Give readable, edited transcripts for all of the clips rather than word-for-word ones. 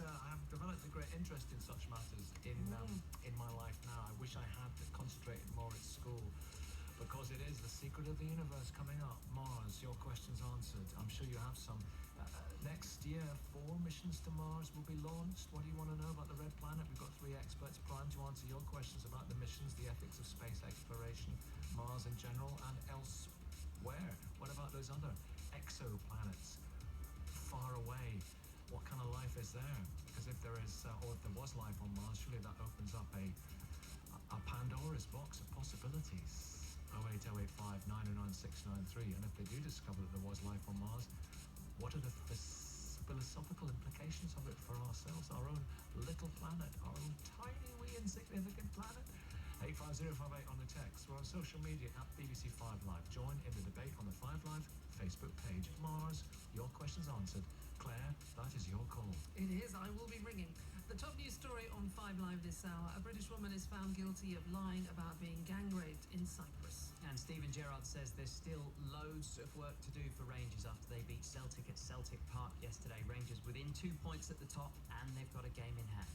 I've developed a great interest in such matters in my life now. I wish I had concentrated more at school, because it is the secret of the universe coming up. Mars, your questions answered. I'm sure you have some. Next year, 4 missions to Mars will be launched. What do you want to know about the Red Planet? We've got 3 experts primed to answer your questions about the missions, the ethics of space exploration, Mars in general, and elsewhere. What about those other exoplanets far away? What kind of life is there? Because if there is, or if there was life on Mars, surely that opens up a Pandora's box of possibilities. 08085 909 693. And if they do discover that there was life on Mars, what are the philosophical implications of it for ourselves, our own little planet, our own tiny wee insignificant planet? 85058 on the text. We're on social media at BBC 5 Live. Join in the debate on the 5 Live Facebook page. Mars, your questions answered. Claire, that is your call. It is. I will be ringing. The top news story on 5 Live this hour. A British woman is found guilty of lying about being gang raped in Cyprus. And Stephen Gerrard says there's still loads of work to do for Rangers after they beat Celtic at Celtic Park yesterday. Rangers within 2 points at the top, and they've got a game in hand.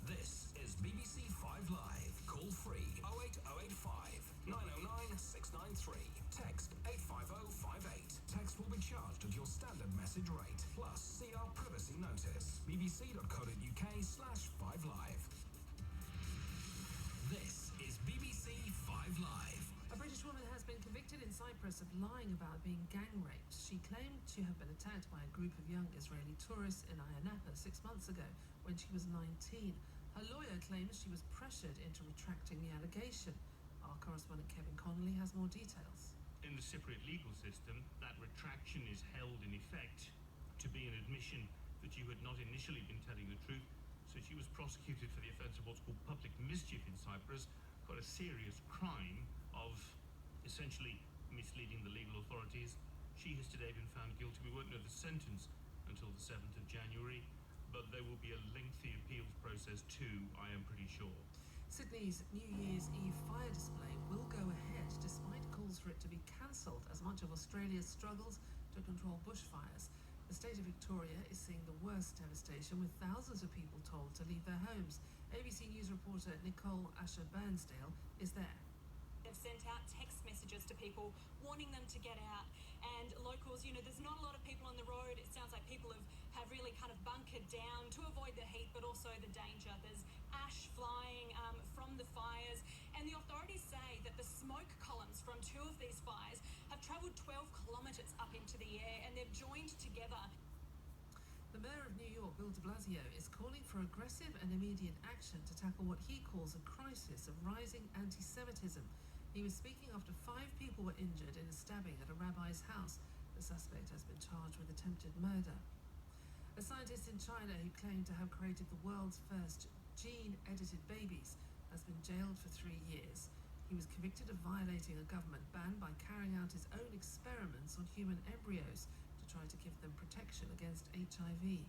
This is BBC 5 Live. Call free 08085 909 693. Text 85058. Text will be charged at your standard message rate. Plus, see our privacy notice. bbc.co.uk/5live. This is BBC 5 Live. A British woman has been convicted in Cyprus of lying about being gang raped. She claimed to have been attacked by a group of young Israeli tourists in Ayia Napa 6 months ago when she was 19. Her lawyer claims she was pressured into retracting the allegation. Our correspondent Kevin Connolly has more details. In the Cypriot legal system, that retraction is held in effect to be an admission that you had not initially been telling the truth. So she was prosecuted for the offence of what's called public mischief in Cyprus, quite a serious crime of essentially misleading the legal authorities. She has today been found guilty. We won't know the sentence until the 7th of January, but there will be a lengthy appeals process too, I am pretty sure. Sydney's New Year's Eve fire display will go ahead despite calls for it to be cancelled as much of Australia struggles to control bushfires. The state of Victoria is seeing the worst devastation, with thousands of people told to leave their homes. ABC News reporter Nicole Asher-Burnsdale is there. They've sent out text messages to people warning them to get out, and locals, there's not a lot of people on the road. It sounds like people have really kind of bunkered down to avoid the heat, but also the danger. There's ash flying from the fires, and the authorities say that the smoke columns from 2 of these fires have travelled 12 kilometres up into the air, and they've joined together. The Mayor of New York, Bill de Blasio, is calling for aggressive and immediate action to tackle what he calls a crisis of rising anti-Semitism. He was speaking after 5 people were injured in a stabbing at a rabbi's house. The suspect has been charged with attempted murder. A scientist in China who claimed to have created the world's first gene-edited babies has been jailed for 3 years. He was convicted of violating a government ban by carrying out his own experiments on human embryos to try to give them protection against HIV.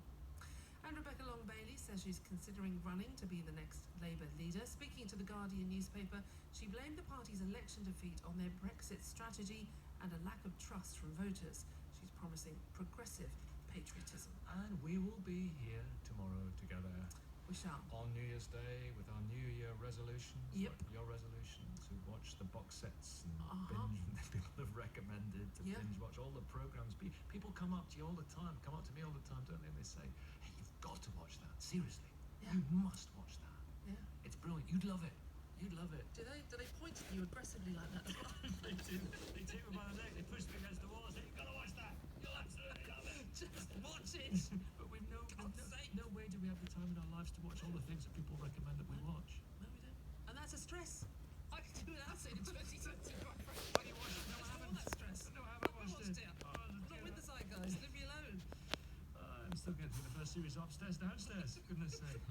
And Rebecca Long-Bailey says she's considering running to be the next Labour leader. Speaking to the Guardian newspaper, she blamed the party's election defeat on their Brexit strategy and a lack of trust from voters. She's promising progressive patriotism. And we will be here tomorrow together. We shall. On New Year's Day with our New Year resolutions. Yep. Like your resolutions, to watch the box sets and binge that people have recommended to binge watch all the programmes. People come up to you all the time, come up to me all the time, don't they? And they say, hey, you've got to watch that. Seriously. Yeah. You must watch that. Yeah. It's brilliant. You'd love it. You'd love it. Do they point at you aggressively like that? They do. They take me by the neck. They push me against the wall and say, you've got to watch that. You'll absolutely love it. Just watch it. But we've no way do we have the time in our lives to watch all the things that people recommend that we watch. No, we don't. And that's a stress. I can do that in 2020. Why do you watch it? No, I haven't. All that stress. No, I haven't watched it. I'm not with the zeitgeist. Leave me alone. I'm still getting through the first series upstairs, downstairs. Goodness sake.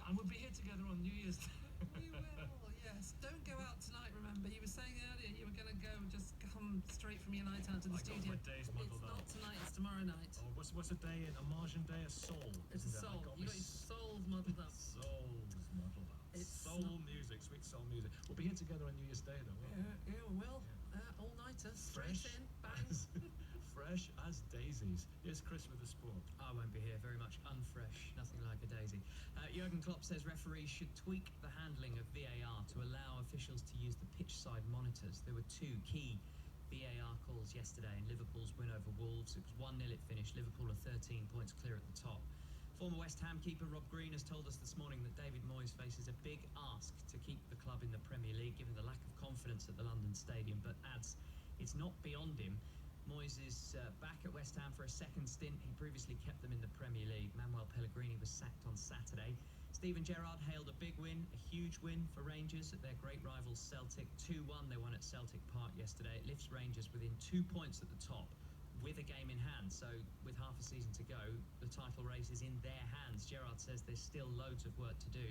And we'll be here together on New Year's Day. We will, yes. Don't go out tonight, remember. You were saying earlier you were going to go and just come straight from your night out to the studio. Got my days muddled up. It's not tonight, it's tomorrow night. Oh, what's a day in? A Martian day? A soul. It's a soul. You got your souls muddled up. Souls muddled up. It's soul music, sweet soul music. We'll be here together on New Year's Day, though, won't we? Yeah, we will. All-nighter, straight in, bang. Fresh as daisies. Here's Chris with the sport. I won't be here, very much unfresh, nothing Jurgen Klopp says referees should tweak the handling of VAR to allow officials to use the pitch-side monitors. There were two key VAR calls yesterday in Liverpool's win over Wolves. It was 1-0 it finished. Liverpool are 13 points clear at the top. Former West Ham keeper Rob Green has told us this morning that David Moyes faces a big ask to keep the club in the Premier League, given the lack of confidence at the London Stadium, but adds it's not beyond him. Moyes is back at West Ham for a second stint. He previously kept them in the Premier League. Manuel Pellegrini was sacked on Saturday. Steven Gerrard hailed a big win, a huge win for Rangers at their great rivals Celtic. 2-1 they won at Celtic Park yesterday. It lifts Rangers within 2 points at the top with a game in hand. So with half a season to go, the title race is in their hands. Gerrard says there's still loads of work to do.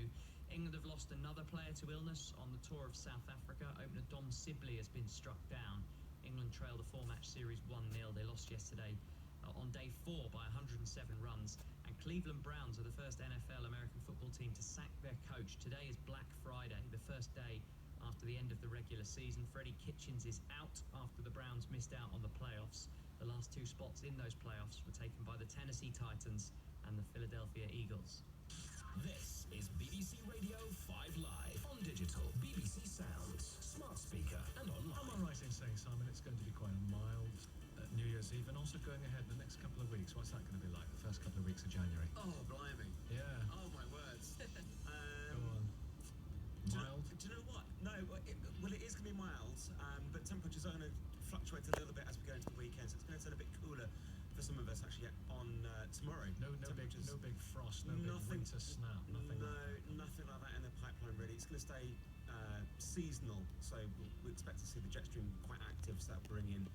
England have lost another player to illness on the tour of South Africa. Opener Dom Sibley has been struck down. England trailed a 4-match series 1-0. They lost yesterday on day 4 by 107 runs. And Cleveland Browns are the first NFL American football team to sack their coach. Today is Black Friday, the first day after the end of the regular season. Freddie Kitchens is out after the Browns missed out on the playoffs. The last two spots in those playoffs were taken by the Tennessee Titans and the Philadelphia Eagles. This is BBC Radio 5 Live on digital, BBC Sounds, smart speaker and online. Am I right in saying, Simon, it's going to be quite a mild New Year's Eve, and also going ahead the next couple of weeks? What's that going to be like, the first couple of weeks of January? Oh, blimey. Yeah. Oh, my words. Go on. Mild? Do you know what? No, it is going to be mild, but temperatures are going to fluctuate a little bit as we go into the weekend, so it's going to turn a bit cooler for some of us actually on tomorrow. No big frost, no big winter snap, nothing like that in the pipeline really. It's going to stay seasonal, so we expect to see the jet stream quite active, so that'll bring in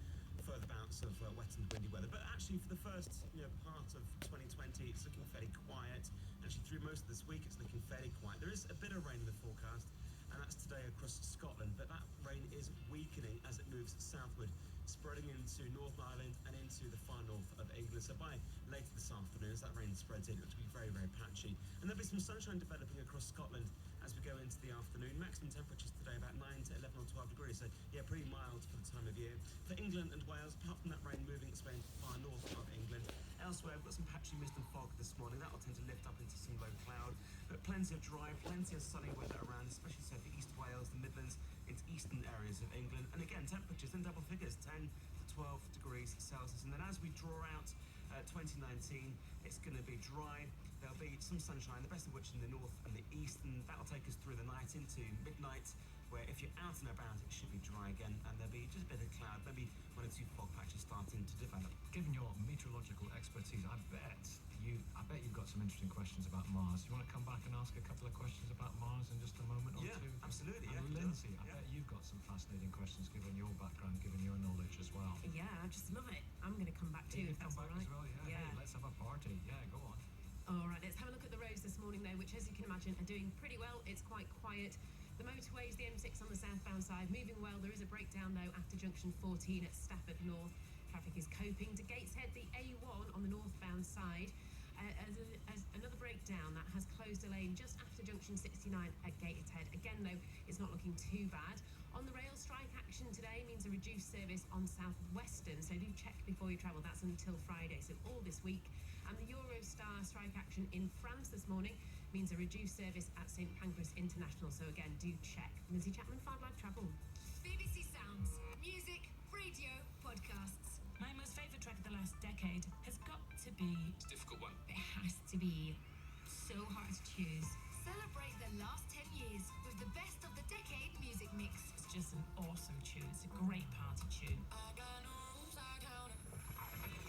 further bouts of wet and windy weather. But actually for the first part of 2020, it's looking fairly quiet. Actually through most of this week it's looking fairly quiet. There is a bit of rain in the forecast, and that's today across Scotland, but that rain is weakening as it moves southward, spreading into Northern Ireland and into the far north of England. So by later this afternoon, as that rain spreads in, it will be very, very patchy. And there'll be some sunshine developing across Scotland as we go into the afternoon. Maximum temperatures today about 9 to 11 or 12 degrees, so yeah, pretty mild for the time of year. For England and Wales, apart from that rain moving its way into the far north of England, elsewhere we've got some patchy mist and fog this morning. That will tend to lift up into some low cloud, but plenty of dry, plenty of sunny weather around, especially so for East Wales, the Midlands, into eastern areas of England. And again, temperatures in double figures, 10 to 12 degrees Celsius. And then as we draw out 2019, it's going to be dry. There'll be some sunshine, the best of which in the north and the east, and that'll take us through the night into midnight, where if you're out and about, it should be dry again, and there'll be just a bit of cloud, maybe 1 or 2 fog patches starting to develop. Given your meteorological expertise, I bet you've got some interesting questions about Mars. Do you want to come back and ask a couple of questions about Mars in just a moment or two? Absolutely. And Lindsay, I bet you've got some fascinating questions given your background, given your knowledge as well. Yeah, I just love it. I'm going to come back too, if that's all right. As well, yeah. Hey, let's have a party. Yeah, go on. All right, let's have a look at the roads this morning, though, which, as you can imagine, are doing pretty well. It's quite quiet. The motorways, the M6 on the southbound side, moving well. There is a breakdown, though, after junction 14 at Stafford North. Traffic is coping. To Gateshead, the A1 on the northbound side. As another breakdown that has closed a lane just after junction 69 at Gateshead. Again, though, it's not looking too bad. On the rail, strike action today means a reduced service on South Western, so do check before you travel. That's until Friday, so all this week. And the Eurostar strike action in France this morning means a reduced service at St Pancras International, so again, do check. Lindsay Chapman, 5 Live Travel. BBC Sounds, music, radio, podcasts. My most favourite track of the last decade has got to be... It's a difficult one. It has to be so hard to choose. Celebrate the last 10 years with the best of the decade music mix. It's just an awesome tune. It's a great party tune.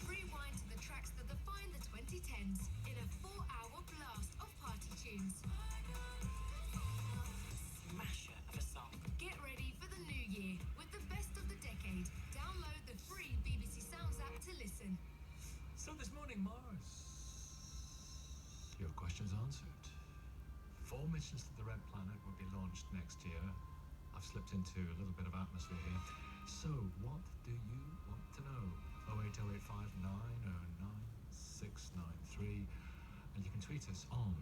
Rewind to the tracks that define the 2010s in a 4-hour blast of party tunes. Smasher of a song. Get ready for the new year with the best of the decade. Download the free BBC Sounds app to listen. So this morning, Mars. Your questions answered. 4 missions to the Red Planet will be launched next year. I've slipped into a little bit of atmosphere here. So, what do you want to know? 08085 909 693. And you can tweet us on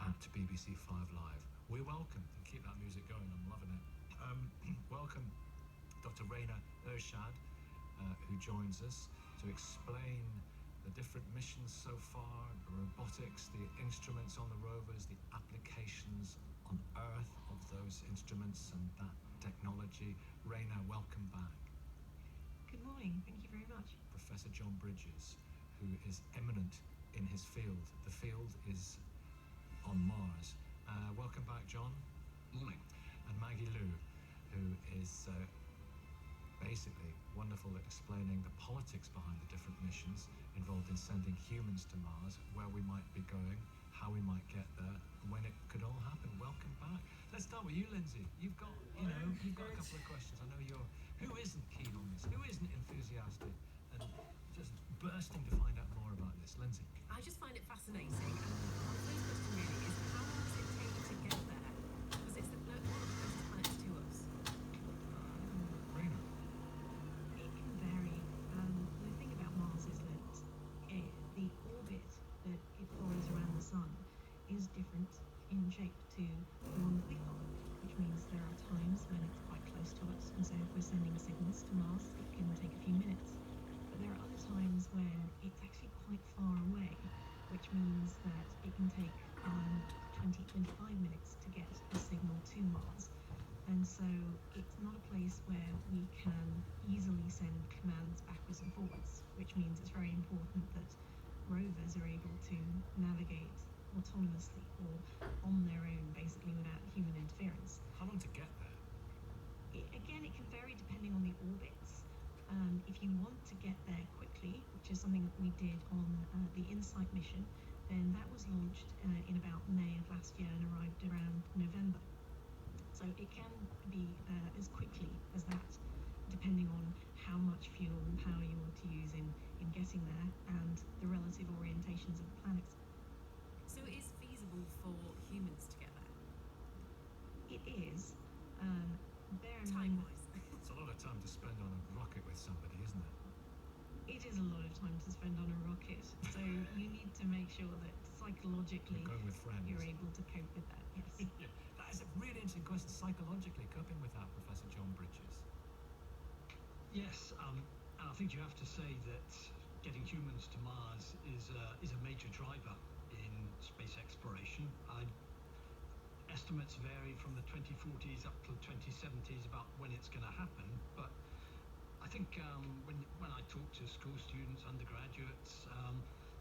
@BBC5 Live. We're welcome. Keep that music going. I'm loving it. Welcome Dr. Raina Ershad, who joins us to explain the different missions so far, the robotics, the instruments on the rovers, the applications on Earth of those instruments and that technology. Raina, welcome back. Good morning. Thank you very much. Professor John Bridges, who is eminent in his field. The field is on Mars. Welcome back, John. Morning. And Maggie Liu, who is basically wonderful at explaining the politics behind the different missions involved in sending humans to Mars, where we might be going, how we might get there, when it could all happen. Welcome back. Let's start with you, Lindsay. You've got a couple of questions. I know who isn't keen on this? Who isn't enthusiastic and just bursting to find out more about this? Lindsay. I just find it fascinating. And my first question really is, how long does it take to get there? Because it's one of the closest planets to us. Raina. It can vary. The thing about Mars is that the orbit that it follows around the Sun is different in shape to the one that we follow, which means there are times when it's quite close to us, and so if we're sending signals to Mars, it can take a few minutes. But there are other times when it's actually quite far away, which means that it can take 20-25 minutes to get a signal to Mars. And so it's not a place where we can easily send commands backwards and forwards, which means it's very important that rovers are able to navigate autonomously or on their own, basically without human interference. How long to get there? Again, it can vary depending on the orbits. If you want to get there quickly, which is something that we did on the InSight mission, then that was launched in about May of last year and arrived around November. So it can be as quickly as that, depending on how much fuel and power you want to use in getting there and the relative orientations of the planets. So it is feasible for humans to get there? It is. Bear in mind Time-wise. It's a lot of time to spend on a rocket with somebody, isn't it? it is a lot of time to spend on a rocket. So you need to make sure that psychologically You're going with friends. you're able to cope with that. Yes. Yeah, that is a really interesting question. Psychologically coping with that, Professor John Bridges. Yes, and I think you have to say that getting humans to Mars is a major driver in space exploration. Estimates vary from the 2040s up to the 2070s about when it's going to happen, but I think when I talk to school students, undergraduates,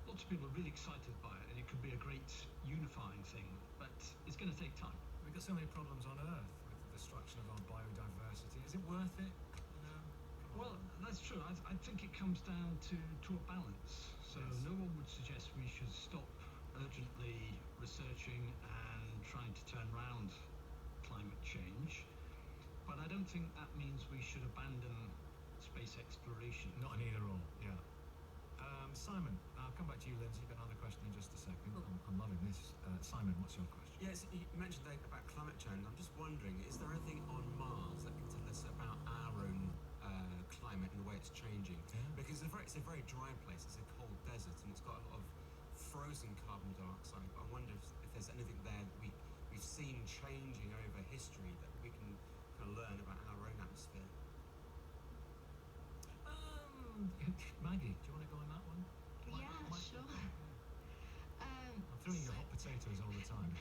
lots of people are really excited by it, and it could be a great unifying thing, but it's going to take time. We've got so many problems on Earth with the destruction of our biodiversity. Is it worth it? Well, that's true. I think it comes down to a balance. So Yes. no one would suggest we should stop urgently researching and trying to turn around climate change. But I don't think that means we should abandon space exploration. Not an either or, yeah. Simon, I'll come back to you, Lindsay. Got another question in just a second. I'm loving this. Simon, what's your question? Yes, you mentioned about climate change. I'm just wondering, is there anything on Mars that can tell us about our own climate and the way it's changing? Yeah. Because it's a very dry place. It's a cold desert, and it's got a lot of frozen carbon dioxide. I wonder if there's anything there that we've seen changing over history that we can kind of learn about our own atmosphere. Maggie, do you want to go on that one? Sure. I'm throwing you hot potatoes all the time.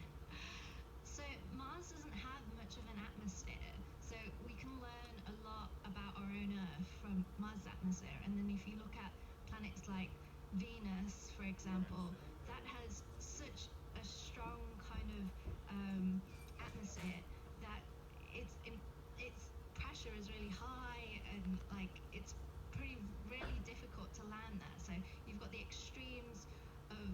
So Mars doesn't have much of an atmosphere, so we can learn a lot about our own Earth from Mars' atmosphere. And then if you look at planets like Venus, for example, that has such a strong kind of atmosphere that its pressure is really high, and like it's really difficult to land there. So you've got the extremes of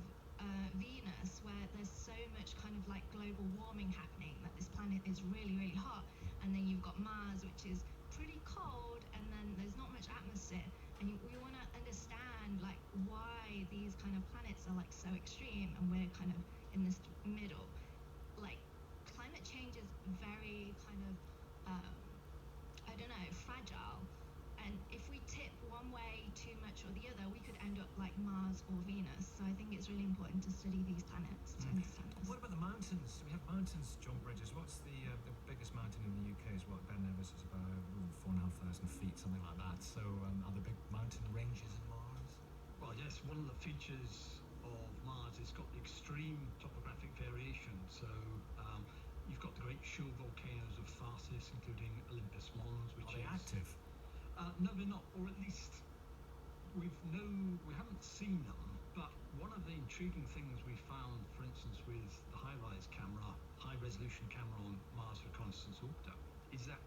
Venus, where there's so much kind of like global warming happening that this planet is really, really hot, and then you've got Mars, which is pretty cold, and then there's not much atmosphere. And we want to understand like why these kind of planets are like so extreme, and we're kind of in this middle. Like climate change is very kind of I don't know, fragile, and if we tip one way too much or the other, we could end up like Mars or Venus. So I think it's really important to study these planets to understand this. What about the mountains? We have mountains, John Bridges. What's the biggest mountain in the UK? Is what Ben Nevis is about 4,500 feet, something like that. So are there big mountain ranges in Mars? Well, Well, yes, one of the features of Mars is got the extreme topographic variation. So you've got the great shield volcanoes of Tharsis, including Olympus Mons, which Are they is active? no, they're not, or at least we haven't seen them. But one of the intriguing things we found, for instance, with the high resolution camera on Mars Reconnaissance Orbiter, is that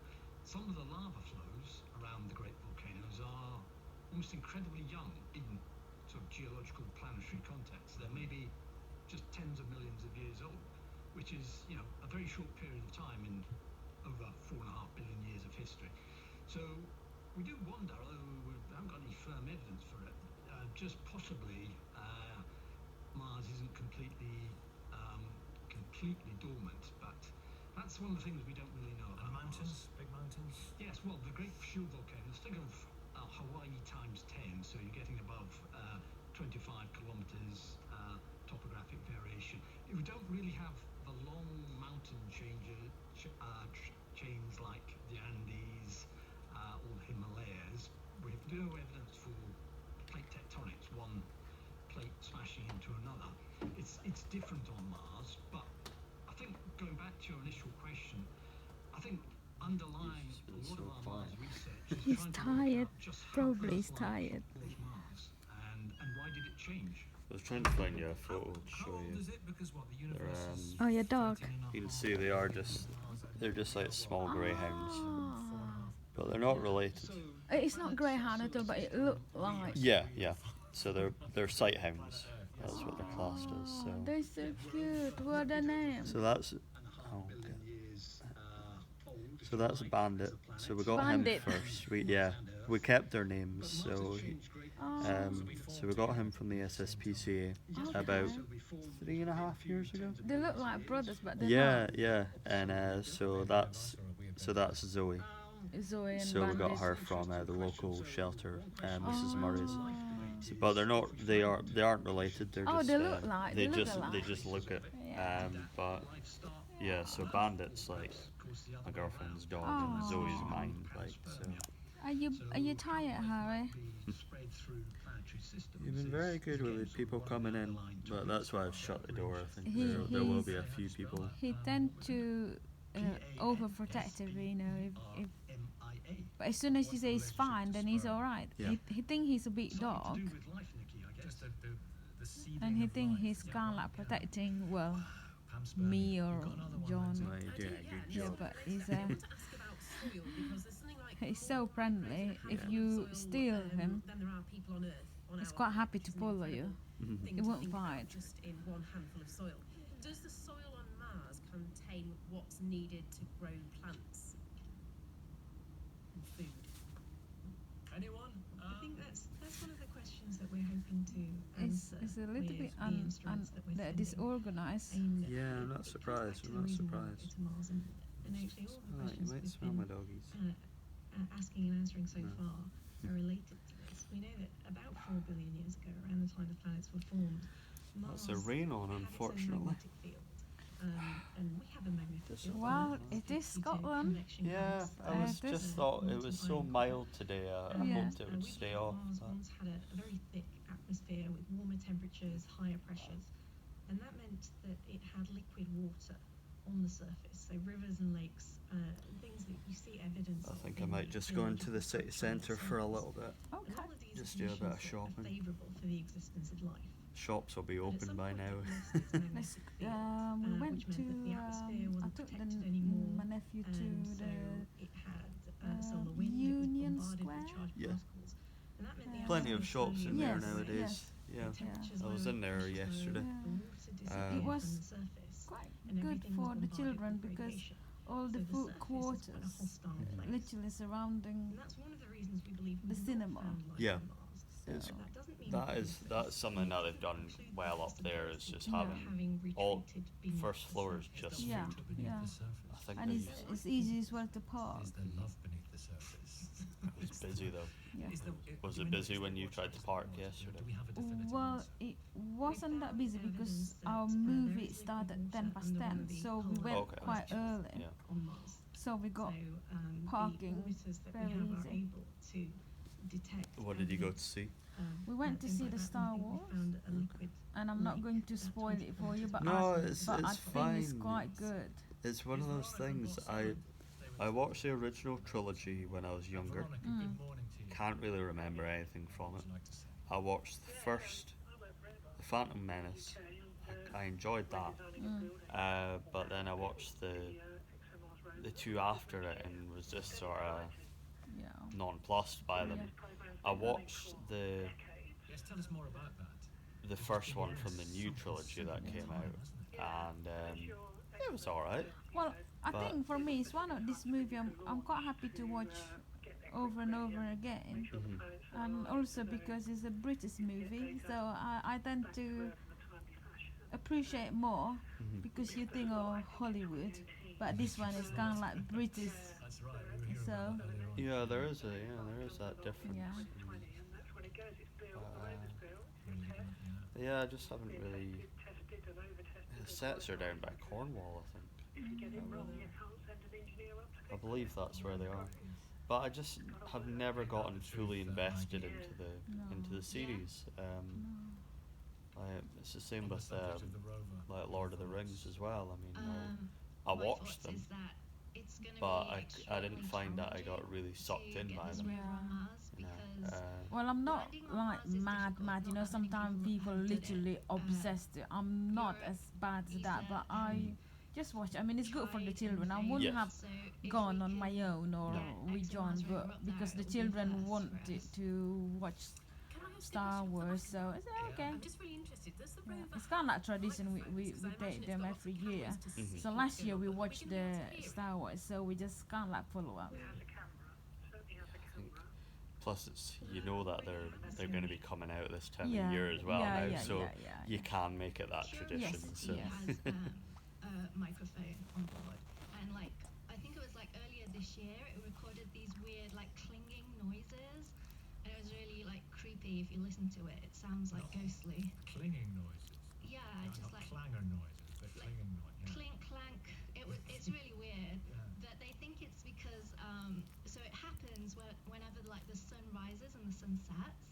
some of the lava flows around the great volcanoes are almost incredibly young in sort of geological planetary context. They're maybe just tens of millions of years old, which is, a very short period of time in over 4.5 billion years of history. So we do wonder, although we haven't got any firm evidence for it, just possibly Mars isn't completely dormant, but that's one of the things we don't really know about. Mountains, big mountains. Yes, well, the great shield volcanoes, think of Hawaii times 10, so you're getting above 25 kilometers topographic variation. We don't really have the long mountain chains like the Andes or the Himalayas. We have no evidence for plate tectonics, one plate smashing into another. It's different on Mars, but I think going back to your initial question, I think underlying a lot of our Mars research is He's trying to work tired. out just how Probably he's Earth-like tired. was Mars, and why did it change? I was trying to find you a photo to How show old you. is it? Because what, the universe is Oh, your dog. 13.5 You can see they're just like small greyhounds, Ah. but they're not related. It's not greyhound at all, but it looked like. Yeah. So they're sighthounds. That's what they're classed as. So. They're so cute. What are their names? So that's so that's Bandit. So we got Bandit. him first. We kept their names. So we got him from the SSPCA about 3.5 years ago. They look like brothers, but they're Yeah. And so that's Zoe. not. Zoe and So we got Bandit. her from the local shelter, Mrs. Murray's. So, but they're not. They aren't related. They're Oh, just. they look like. They look just alike. look it. Yeah. But yeah. So Bandit's like my girlfriend's dog, and Zoe's mine. Like so. Are you tired, Harry? You've been very good with the people coming in, but that's why I've shut the door. I think there will be a few people. He tend to overprotective, if but as soon as you say he's fine, then he's all right. Yeah. He think he's a big dog, Just the seeding and he of think life. he's kind of like protecting Pam's me burning. or You've got another one, John. Lindsay. Well, you're doing a good Yeah, job. but he's I want to ask about soil because there's something like he's so friendly. If you steal him, then there are people on Earth. he's quite happy to follow you. Thing He to won't think about fight. just in one handful of soil. Does the soil on Mars contain what's needed to grow plants and food? Anyone? I think that's one of the questions that we're hoping to It's answer a little with bit the instruments that we're sending. disorganized. aimed at Yeah, I'm not surprised. I'm not tracking the reason why surprised. it's Mars, and actually all the Alright, you questions might we've smell been my doggies. asking and answering so No. far are related to this. We know that about 4 billion years ago, around the time the planets were formed, Mars That's a rain on, had its own unfortunately. magnetic field. And we have a magnetic Just- field. Well, and it is 52 Scotland. convection Yeah, bands I that was this- just thought it was multiple so iron mild today. I Yeah. hoped it would we stay think off. Mars But once had a very thick atmosphere with warmer temperatures, higher pressures, and that meant that it had liquid water on the surface. So rivers and lakes, things that you see evidence I of. think I in might just the go into the city structure on the centre for a surface. little bit. And Okay. all of these Just are do a bit of conditions that shopping. are favourable for the existence of life. Shops will be But at open some by point now. it lost its magnetic Let's, field, we which went meant to. that the atmosphere I wasn't took protected anymore, my nephew to and so the. it had solar wind, Union it was bombarded Square? with charged Yeah. particles, and that meant the Plenty of atmosphere shops in there Yes, nowadays. yes. Yeah, temperatures I was lowered, in there pressures yesterday. lowered, the Yeah. water disappeared It from was the surface, quite and good everything was for the bombarded children with because radiation. all the So food surface is quite a quarters hostile place. literally surrounding. And that's one of the reasons we believe The we've not cinema. found life Yeah. on Mars. It's- That doesn't mean That's something that they've done well up there. Is just having all first floors just Yeah, food. yeah. I think And they it's easy as well to park. Is there love beneath the surface? It was busy though. Yeah. Was it busy when you tried to park yesterday? Do we have a definitive Well, answer? it wasn't that busy because our movie started at 10 past 10, so we went Okay. quite early. Yeah. on Mars. So we got So, parking the orbiters that very we have are easy. able to detect. What did you go to see? We went to things see like the that, Star and I think we Wars, found a liquid and I'm not like going to at spoil it for you, but No, I it's think it's fine. quite good. It's one of those things. I watched the original trilogy when I was younger. Can't really remember anything from it. I watched the first, The Phantom Menace. I enjoyed that. But then I watched the two after it and was just sort of nonplussed by them. I watched Yes, tell us more about that. the first one from the new trilogy that came out, and it was alright. Well, I But- think for me, it's one of this movie I'm quite happy to watch over and over again, and also because it's a British movie, so I tend to appreciate more because you think of Hollywood, but this one is kind of like British. That's right. We were hearing So about that earlier on. Yeah, there is that difference. Yeah. Yeah, I just haven't really. The sets are down by Cornwall, I think. I believe that's where they are. But I just have never gotten fully invested into the series. It's the same with like Lord of the Rings as well. I mean, I watched them, but I didn't find that I got really sucked in by them. You know, Well, I'm not like mad. You know, sometimes people literally obsessed. I'm not as bad as that, but I just watch. I mean, it's good for the children. I wouldn't have gone on my own or with John, but because the children wanted to watch Star Wars, so it's okay. I'm just really interested. Does the rover It's kind of like tradition. We take them every year. So last year we watched the Star Wars, so we just kind of like follow up. Plus, it's that they're going to be coming out this time Yeah. of year as well Yeah, now, yeah, so yeah, you can make it that tradition. Yes, So. yes. Microphone on board, and like I think it was like earlier this year, it recorded these weird like clinging noises, and it was really like creepy. If you listen to it, it sounds like ghostly. Clinging noises. Yeah, No, just not like clanger noises, but clinging noises. Yeah. clink clank. It's really weird. That they think it's because so it happens whenever like the sun rises and the sun sets.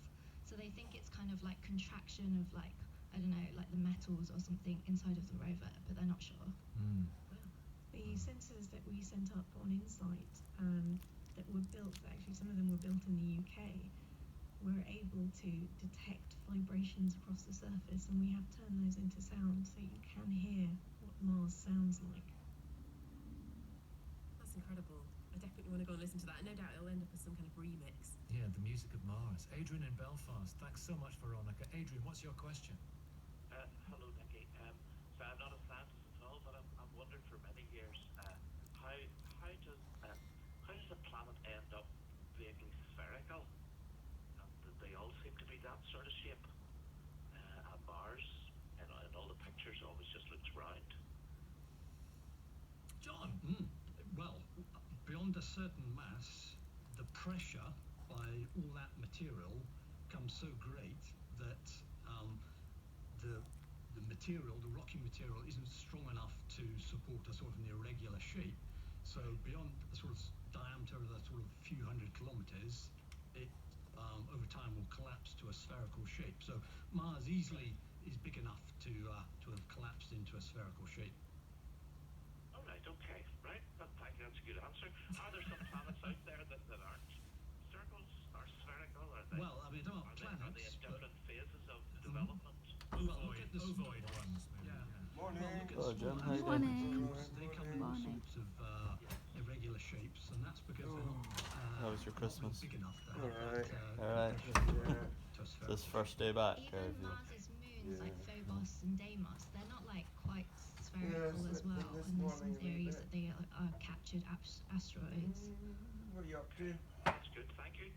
So they think it's kind of like contraction of like I don't know, like the metals or something inside of the rover, but they're not sure. The sensors that we sent up on InSight that were built, actually some of them were built in the UK, were able to detect vibrations across the surface, and we have turned those into sound so you can hear what Mars sounds like. That's incredible. I definitely want to go and listen to that. No doubt it'll end up as some kind of remix. Yeah, the music of Mars. Adrian in Belfast. Thanks so much, Veronica. Adrian, what's your question? Hello, Nicky. So I'm not a scientist at all, but I've wondered for many years how does a planet end up vaguely spherical? And they all seem to be that sort of shape. And Mars, in all the pictures, always just looks round. John. Well, beyond a certain mass, the pressure by all that material comes so great that the material, the rocky material, isn't strong enough to support a sort of an irregular shape. So beyond the sort of diameter of the sort of few hundred kilometers, it over time will collapse to a spherical shape. So Mars easily is big enough to have collapsed into a spherical shape. All right, okay, right. Thank you, that's a good answer. Are there some planets out there that aren't circles or spherical? Are they, Well, I mean, there aren't planets, are they at different phases of Mhm. development? Ovoid ones, maybe. Morning. Well, look at Hello, the John. small How you planets, doing? of course. They come in all sorts of irregular shapes, and that's because they're not, How was your Christmas? big enough to have Alright. that, Alright. to a spherical This first day back, Even have you? Mars's moons like Phobos and Deimos, they're not like quite spherical as well, and there's some theories that they are captured asteroids. What are you up to? That's good, thank you.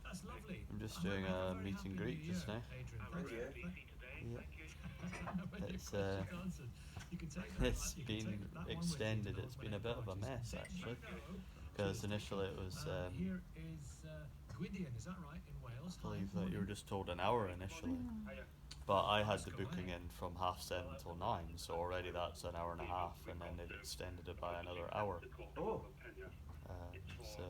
That's lovely. I'm just doing a meet and greet just now. Adrian, I was busy today, Yeah. thank you. It's it's been extended. It's been a bit of a mess actually, because initially it was. Here is Gwydion, is that right, in Wales? I believe that you were just told an hour initially, but I had the booking in from 7:30 till 9, so already that's an hour and a half, and then it extended it by another hour. Oh. So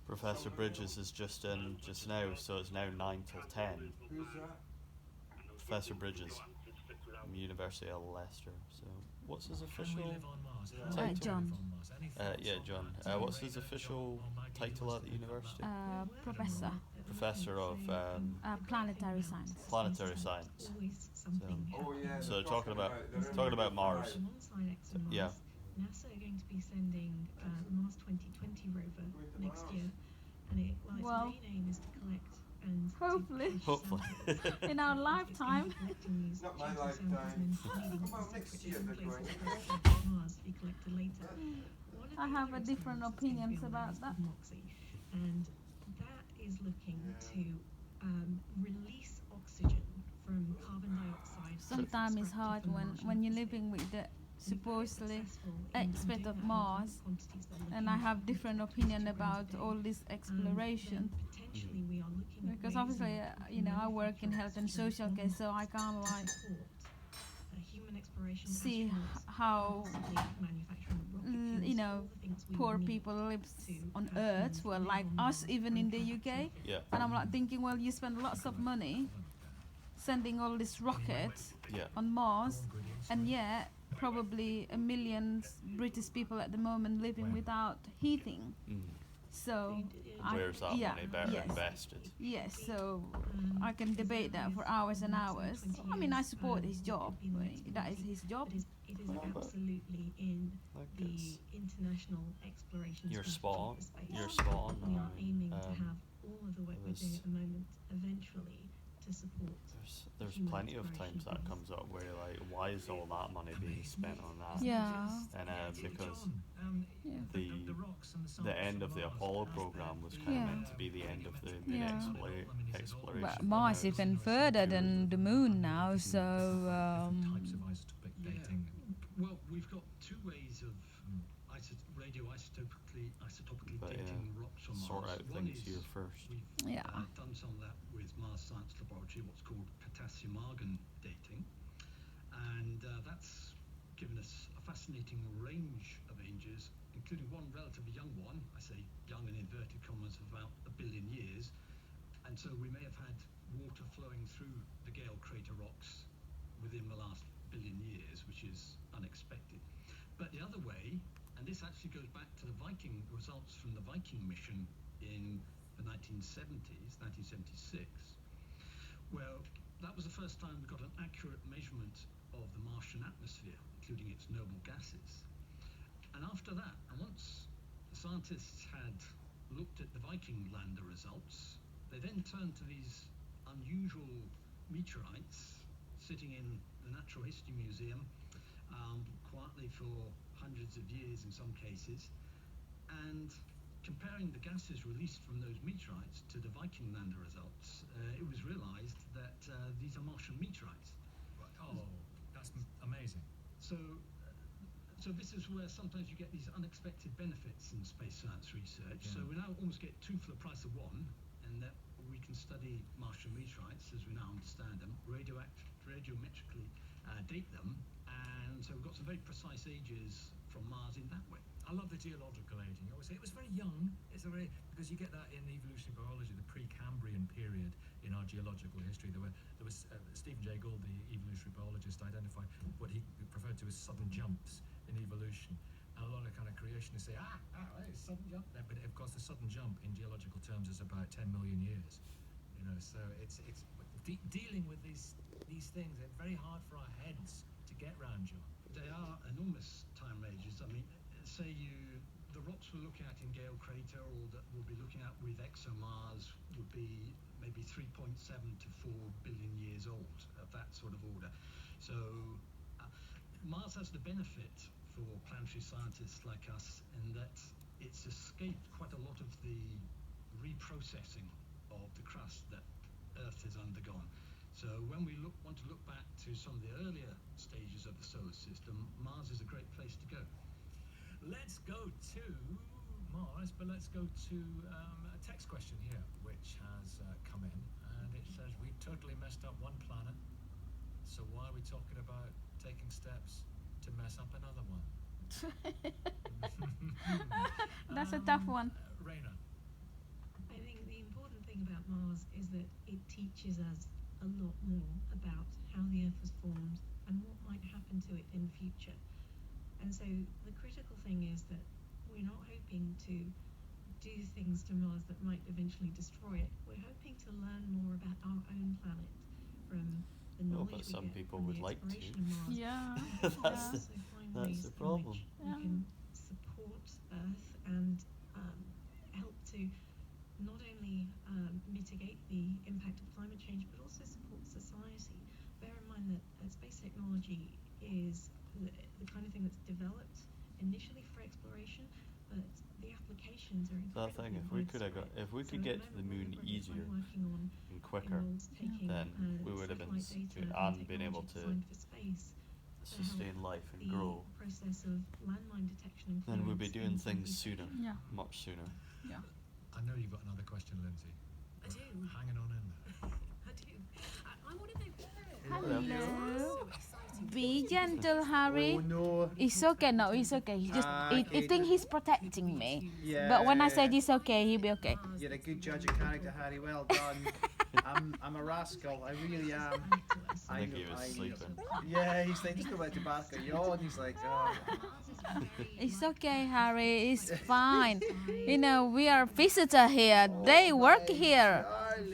Professor Bridges is just in just now, so it's now 9 till 10. Who's that? Professor Bridges from University of Leicester. So, what's his Can official we live on Mars? Yeah. How do we live John. on Mars? Any thoughts yeah, on John. that? What's his Raina, official John, or Maggie title wants at the to pick up university? that? Professor. Professor of Planetary science. planetary science. Always something. Oh yeah. So they're talking about they're Mars. Alongside ExoMars, Yeah. NASA are going to be sending Mars 2020 rover next year, and its Well, main aim is to collect and hopefully. Hopefully. In our lifetime. Not my lifetime. Well, next year they're going. Mars to be collected later. One of I the have other a different experiments that's going to opinions be on there about is that. called MOXIE, and that is looking to release oxygen from carbon dioxide. Sometimes it's hard when you're living with the supposedly expert of Mars, and I have different opinion about all this exploration. Potentially we are looking at Because ways obviously, in I work in health and social care, so I can't like human exploration, see how poor people live on Earth, well, like us, even in the UK. Yeah. And I'm like thinking, well, you spend lots of money sending all these rockets Yeah. on Mars, and yet probably a million British people at the moment living without heating. So Where's that money better yes. invested? Yes, so I can debate that for hours and hours. I mean, I support his job. That is his job. It is absolutely in the international exploration You're strategy spot on. for space. You're spot on. We are aiming to Um, have all of the work we're doing at the moment eventually to support. There's human plenty of exploration times that goals. comes up where you're like, why is all that money being spent on that? Yeah. And because the rocks and the the samples end from of the Mars Apollo as program they're was being, kind of Yeah. meant to be the end of the moon Yeah. exploration. But Mars even further than the moon now, so types of isotopic dating. Well, we've got two ways of radioisotopically But, dating rocks from Mars. sort out One things is here first. we've Yeah. done some of that with Mars Science Laboratory, what's called potassium argon dating, and that's given us a fascinating range of ages, including one relatively young one. I say young in inverted commas, of about 1 billion years, and so we may have had water flowing through the Gale crater rocks within the last 1 billion years, which is unexpected. But the other way, and this actually goes back to the Viking results from the Viking mission in the 1970s, 1976, well, that was the first time we got an accurate measurement of the Martian atmosphere, including its noble gases. And after that, and once the scientists had looked at the Viking lander results, they then turned to these unusual meteorites sitting in the Natural History Museum quietly for hundreds of years in some cases, and comparing the gases released from those meteorites to the Viking lander results, it was realized that these are Martian meteorites. Oh, that's amazing. So this is where sometimes you get these unexpected benefits in space science research. Yeah. So we now almost get two for the price of one, and that we can study Martian meteorites as we now understand them, radiometrically date them, and so we've got some very precise ages from Mars in that way. I love the geological aging. I always say it was very young. It's a very, because you get that in evolutionary biology, the Precambrian period in our geological history. There was Stephen Jay Gould, the evolutionary biologist, identified what he referred to as sudden jumps in evolution. And a lot of kind of creationists say, it's sudden jump there. But of course, the sudden jump in geological terms is about 10 million years. You know, so it's dealing with these things. They're very hard for our heads to get round, John. They are enormous time ranges. I mean, say the rocks we're looking at in Gale Crater, or that we'll be looking at with ExoMars, would be maybe 3.7 to 4 billion years old, of that sort of order. So Mars has the benefit for planetary scientists like us in that it's escaped quite a lot of the reprocessing of the crust that Earth has undergone. So when we want to look back to some of the earlier stages of the solar system, Mars is a great place to go. Let's go to Mars, but let's go to a text question here, which has come in, and it says, we totally messed up one planet, so why are we talking about taking steps to mess up another one? That's a tough one. Raina. thing about Mars is that it teaches us a lot more about how the Earth was formed and what might happen to it in the future. And so the critical thing is that we're not hoping to do things to Mars that might eventually destroy it. We're hoping to learn more about our own planet from the knowledge but we some get people from would the like to. exploration of Mars. Yeah. That's Also find that's ways the in problem. which we can support Earth and help to not only mitigate the impact of climate change, but also support society. Bear in mind that space technology is the kind of thing that's developed initially for exploration, but the applications are That thing, if we could get to the moon easier and quicker, then we would have been and been able to sustain life and grow. Then we'd be doing things sooner, much sooner. Yeah. I know you've got another question, Lindsay. I do. Hanging on in there. I do. I want to know. Hello. Be gentle, Harry. Oh no. It's okay. No, it's okay. He just Okay. he think he's protecting me. Yeah. But when I said it's okay, he'll be okay. You're a good judge of character, Harry. Well done. I'm a rascal. I really am. I think he was sleeping. Yeah, he's like just about to bark a yawn. He's like, oh. It's okay, Harry. It's fine. You know, we are visitor here. They work here.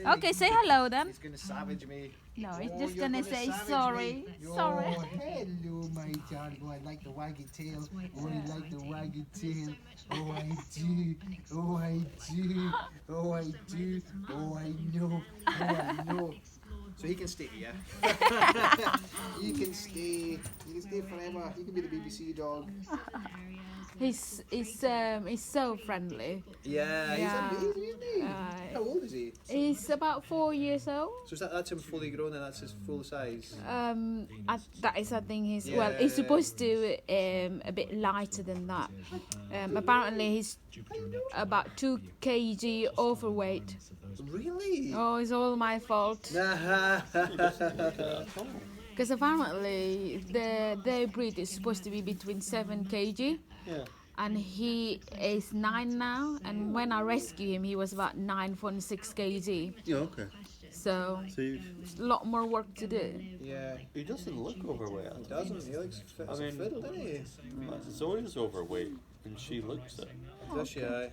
Okay, say hello then. He's gonna savage me. No, he's Oh, just you're gonna gonna say savage sorry. me. Sorry. Oh, hello, my darling. Oh, I like the waggy tail. Oh, I like the waggy tail. Oh, I do. Oh, I do. Oh, I do. Oh, I know. Oh, I know. So he can stay here. You can stay. You can stay forever. You can be the BBC dog. He's so friendly. Yeah, he's amazing, isn't he? How old is he? He's about 4 years old. So that's him fully grown and that's his full size. That is, I think he's well. He's supposed to a bit lighter than that. Apparently, he's about 2 kg overweight. Really? Oh, it's all my fault. Because apparently the breed is supposed to be between 7 kg. Yeah. And he is 9 now. And when I rescued him, he was about 9.6 kg. Yeah, okay. So See, a lot more work to do. Yeah. he doesn't look overweight. He doesn't. He looks fit as a fiddle, doesn't he? Zoe's overweight, and she looks it. Does she? Aye.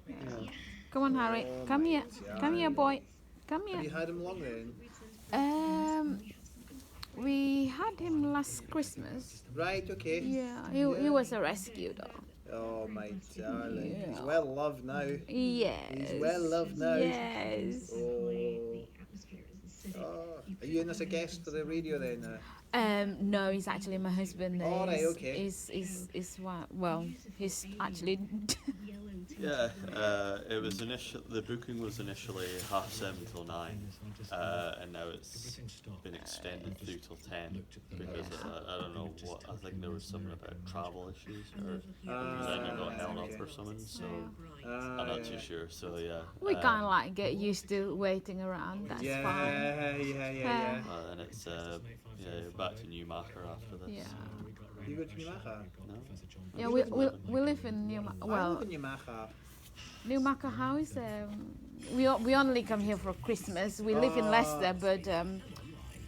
Yeah. Come on, Harry. Come here. Come here, boy. Come Have you here. had him long then? We had him last Christmas. Right, okay. Yeah, he was a rescue dog. Oh, my darling. Yeah. He's well loved now. Yes. He's well loved now. Yes. Oh. Oh. Are you in as a guest for the radio then? No, he's actually my husband. Oh, right, okay. He's actually. Yeah, it was the booking was initially 7:30 till 9, and now it's been extended through till 10 because I don't know what, I think there was something about travel issues or then you got held up or something, so I'm not too sure, so yeah. We kind of like get used to waiting around, that's fine. Yeah. And it's, you're back to Newmarket after this. Yeah. You go to Newmarket? No? Yeah, we live in Newmarket. I Well, live in Newmarket. Newmarket House. We only come here for Christmas. We live in Leicester, but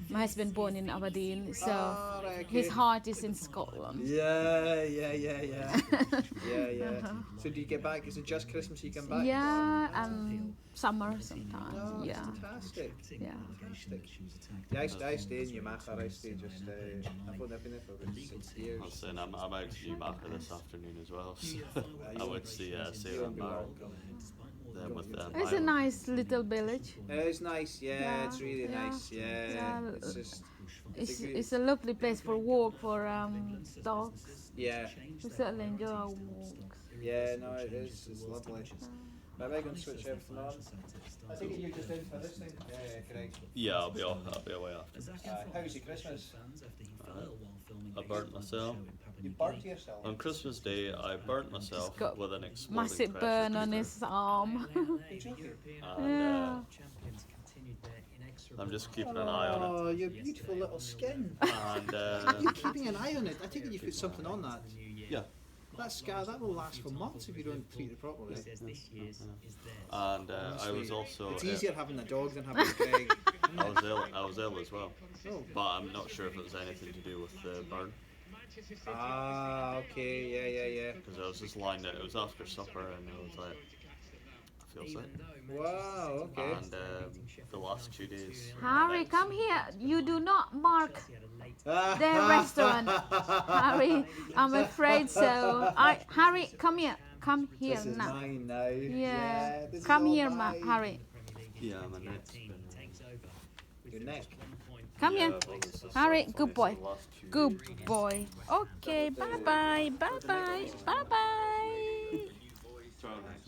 my husband born in Aberdeen, so right, okay. his heart is in Scotland. Yeah. So do you get back? Is it just Christmas you come back? Yeah, and summer sometimes. Oh, yeah. Fantastic. Yeah. Fantastic. Yeah, I stay in Newmarket. I stay just. I've been there for about 6 years. I was saying I'm out to Newmarket this afternoon as well, so I would see Sarah and Barrett. With It's a nice little village. It's nice, yeah. It's really nice, yeah. Yeah. It's just. It's a lovely place for walk for dogs. Yeah. We certainly enjoy our walks. Yeah, no, it is. It's lovely. Am I going to switch everything on? I think you're just in for this thing. Yeah, correct. Yeah, I'll be away after. How was your Christmas? I burnt myself. You burnt yourself? On Christmas Day, I burnt myself with an exploding massive pressure burn on cooker. his arm. And, I'm just keeping an eye on it. Oh, your beautiful little skin. And You're keeping an eye on it. I think you put something on that. Yeah. That scar, that will last for months if you don't treat it properly. He says this year's is theirs. And I Honestly, was also it's easier having a dog than having a Greg. I was ill as well. Oh. But I'm not sure if it was anything to do with the burn. Ah, okay, yeah. Because I was just lying there. It was after supper, and I was like, I feel sick. Wow, okay. And the last 2 days. Harry, come here. You do not mark the restaurant. Harry, I'm afraid so. Harry, come here. Come here This is now. mine now. Yeah. This is Come all here, mine. Harry. Yeah, my neck's been. Your neck. Come Yeah, here. well, this is Harry, so good funny, boy. it's the last 2 Good days. boy. Okay, bye bye. Bye bye. Bye bye.